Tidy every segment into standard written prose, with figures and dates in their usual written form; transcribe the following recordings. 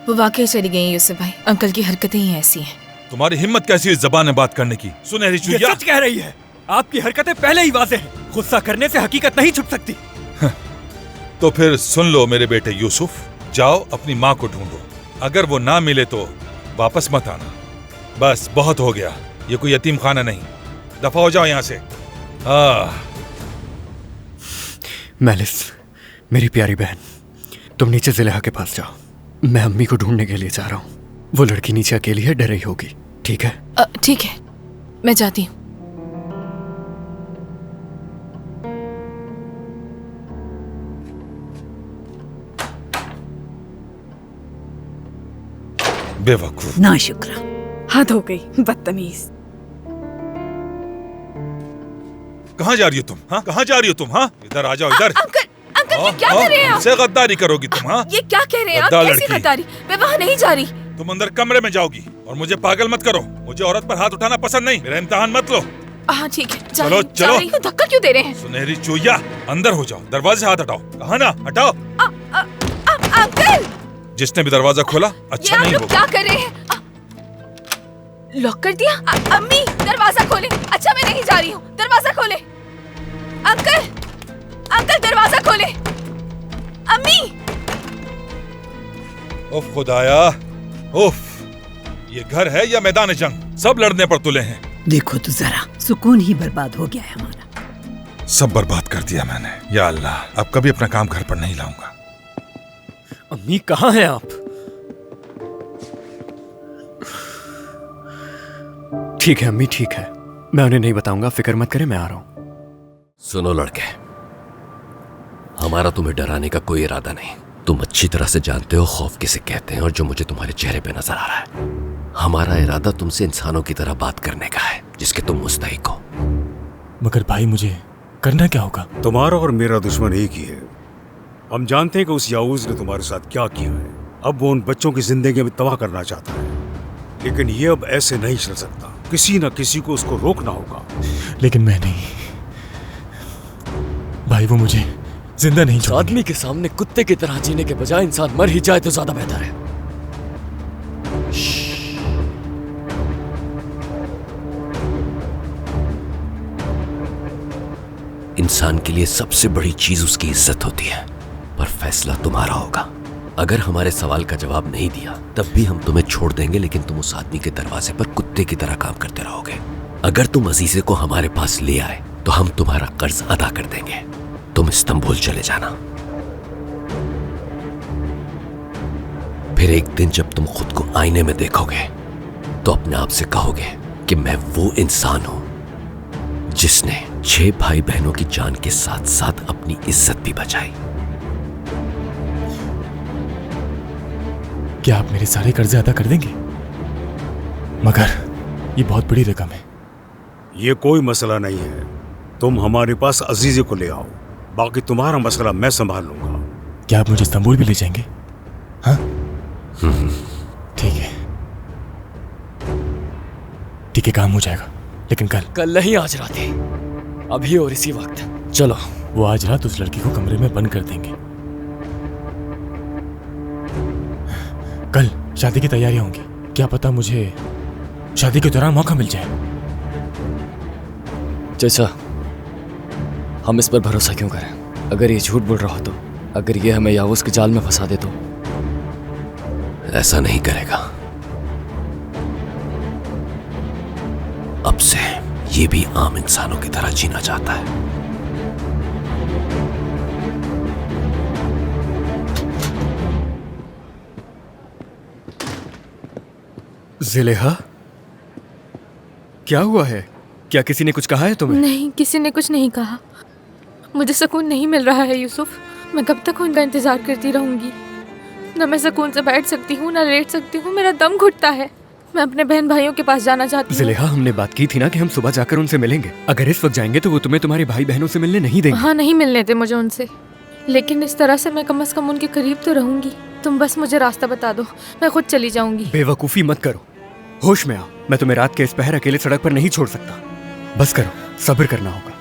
वो वाकई चली गई यूसुफ भाई। अंकल की हरकतें ही ऐसी हैं। तुम्हारी हिम्मत कैसी है इस जबान में बात करने की? सुनहरी ये चुईया, सच कह रही है। आपकी हरकतें पहले ही वाज़ेह हैं। गुस्सा करने से हकीकत नहीं छुप सकती। तो फिर सुन लो मेरे बेटे यूसुफ, जाओ अपनी माँ को ढूंढो। अगर वो ना मिले तो वापस मत आना। बस बहुत हो गया, ये कोई यतीम खाना नहीं। दफा हो जाओ यहाँ से। मेलिस, मेरी प्यारी बहन, तुम नीचे ज़ुलेहा के पास जाओ। मैं अम्मी को ढूंढने के लिए जा रहा हूँ। वो लड़की नीचे अकेली है, डर रही होगी। ठीक है? ठीक है, मैं जाती हूँ। बेवकूफ। ना शुक्र। हद हो गई, बदतमीज। कहाँ जा रही हो तुम? हाँ, कहाँ जा रही हो तुम? हाँ, इधर आ जाओ, इधर। अंकल ये क्या कर रहे हैं आप? से गद्दारी करोगी तुम? हाँ, ये क्या कह रहे हैं आप? गद्दार कैसी लड़की। गद्दारी? मैं वहाँ नहीं जा रही। तुम अंदर कमरे में जाओगी और मुझे पागल मत करो। मुझे औरत पर हाथ उठाना पसंद नहीं। मेरा इम्तिहान मत लो। हाँ ठीक है, चलो, जा चलो। रही हूँ। धक्का क्यों दे रहे हैं? सुनहरी चुईया, अंदर हो जाओ। दरवाजे से हाथ हटाओ। कहा ना, हटाओ। अंकल, जिसने भी दरवाजा खोला ये अच्छा आप नहीं लोग होगा। क्या कर रहे हैं? लॉक कर दिया? अम्मी दरवाजा खोले। अच्छा मैं नहीं जा रही हूँ, दरवाजा खोले। अंकल दरवाजा खोले। अम्मी। उफ खुदाया, उफ। ये घर है या मैदान जंग? सब लड़ने पर तुले हैं। देखो तो जरा, सुकून ही बर्बाद हो गया है हमारा। सब बर्बाद कर दिया मैंने। या अल्लाह, अब कभी अपना काम घर पर नहीं लाऊंगा। अम्मी कहाँ हैं आप? ठीक है अम्मी, ठीक है। मैं उन्हें नहीं बताऊंगा, फिक्र मत करें, मैं आ रहा हूं। सुनो लड़के, हमारा तुम्हें डराने का कोई इरादा नहीं। तुम अच्छी तरह से जानते हो खौफ किसे कहते हैं और जो मुझे तुम्हारे चेहरे पे नजर आ रहा है। हमारा इरादा तुमसे इंसानों की तरह बात करने का है, जिसके तुम मुस्तहिक हो। मगर भाई मुझे करना क्या होगा? तुम्हारा और मेरा दुश्मन एक ही है। हम जानते हैं कि उस याऊज ने तुम्हारे साथ क्या किया है। अब वो उन बच्चों की जिंदगी में तबाह करना चाहता है, लेकिन ये अब ऐसे नहीं चल सकता। किसी न किसी को उसको रोकना होगा। लेकिन मैं नहीं भाई, वो मुझे जिंदा नहीं छोड़ेंगे। आदमी के सामने कुत्ते की तरह जीने के बजाय इंसान मर ही जाए तो ज्यादा बेहतर है। इंसान के लिए सबसे बड़ी चीज उसकी इज्जत होती है, पर फैसला तुम्हारा होगा। अगर हमारे सवाल का जवाब नहीं दिया तब भी हम तुम्हें छोड़ देंगे, लेकिन तुम उस आदमी के दरवाजे पर कुत्ते की तरह काम करते रहोगे। अगर तुम अजीजे को हमारे पास ले आए तो हम तुम्हारा कर्ज अदा कर देंगे। तुम इस्तांबुल चले जाना। फिर एक दिन जब तुम खुद को आईने में देखोगे तो अपने आप से कहोगे कि मैं वो इंसान हूं जिसने 6 भाई बहनों की जान के साथ साथ अपनी इज्जत भी बचाई। क्या आप मेरे सारे कर्जे अदा कर देंगे? मगर ये बहुत बड़ी रकम है। ये कोई मसला नहीं है। तुम हमारे पास अजीजे को ले आओ, बाकी तुम्हारा मसला मैं संभाल लूंगा। क्या आप मुझे इस्तांबुल भी ले जाएंगे? हाँ ठीक है, ठीक है, काम हो जाएगा। लेकिन कल नहीं, आज रात ही, अभी और इसी वक्त। चलो। वो आज रात उस लड़की को कमरे में बंद कर देंगे। कल शादी की तैयारियां होंगी। क्या पता मुझे शादी के दौरान मौका मिल जाए। चाचा, हम इस पर भरोसा क्यों करें? अगर ये झूठ बोल रहा हो तो, अगर ये हमें यावूस के जाल में फंसा दे तो? ऐसा नहीं करेगा। अब से ये भी आम इंसानों की तरह जीना चाहता है। ज़ुलेहा, क्या हुआ है? क्या किसी ने कुछ कहा है तुम्हें? नहीं, किसी ने कुछ नहीं कहा। मुझे सुकून नहीं मिल रहा है यूसुफ। मैं कब तक उनका इंतजार करती रहूंगी? न मैं सुकून से बैठ सकती हूँ, न लेट सकती हूँ। मेरा दम घुटता है। मैं अपने बहन भाइयों के पास जाना चाहती हूँ। ज़ुलेहा, हमने बात की थी ना कि हम सुबह जाकर उनसे मिलेंगे। अगर इस वक्त जाएंगे तो वो तुम्हें तुम्हारे भाई बहनों से मिलने नहीं देंगे। हाँ, नहीं मिलने थे मुझे उनसे, लेकिन इस तरह से मैं कम से कम उनके करीब तो रहूंगी। तुम बस मुझे रास्ता बता दो, मैं खुद चली जाऊंगी। बेवकूफ़ी मत करो, होश में आओ। मैं तुम्हें रात के इस पहर अकेले सड़क पर नहीं छोड़ सकता। बस करो, सब्र करना होगा।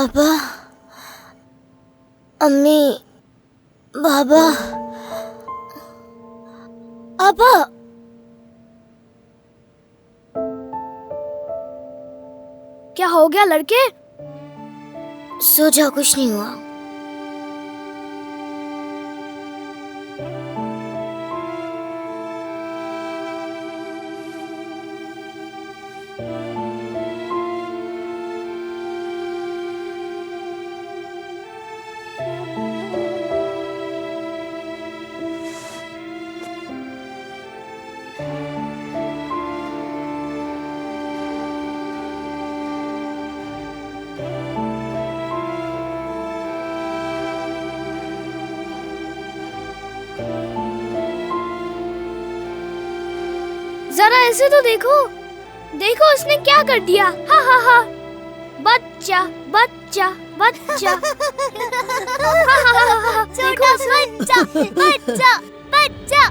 पापा, अम्मी, बाबा, पापा। क्या हो गया लड़के? सो जाओ, कुछ नहीं हुआ। जरा ऐसे तो देखो, देखो उसने क्या कर दिया। हा हा हा, बच्चा बच्चा बच्चा। देखो बच्चा बच्चा बच्चा।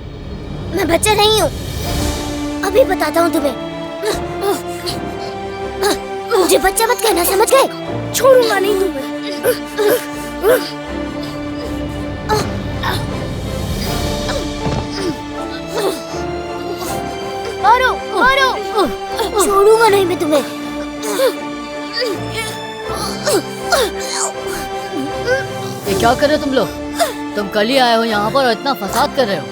मैं बच्चा नहीं हूँ, अभी बताता हूँ तुम्हें। मुझे बच्चा मत कहना, समझ गए? छोड़ूंगा नहीं तुम्हें। मारो मारो, छोड़ूंगा नहीं मैं तुम्हें। ये क्या कर रहे हो तुम लोग? तुम कल ही आए हो यहाँ पर और इतना फसाद कर रहे हो।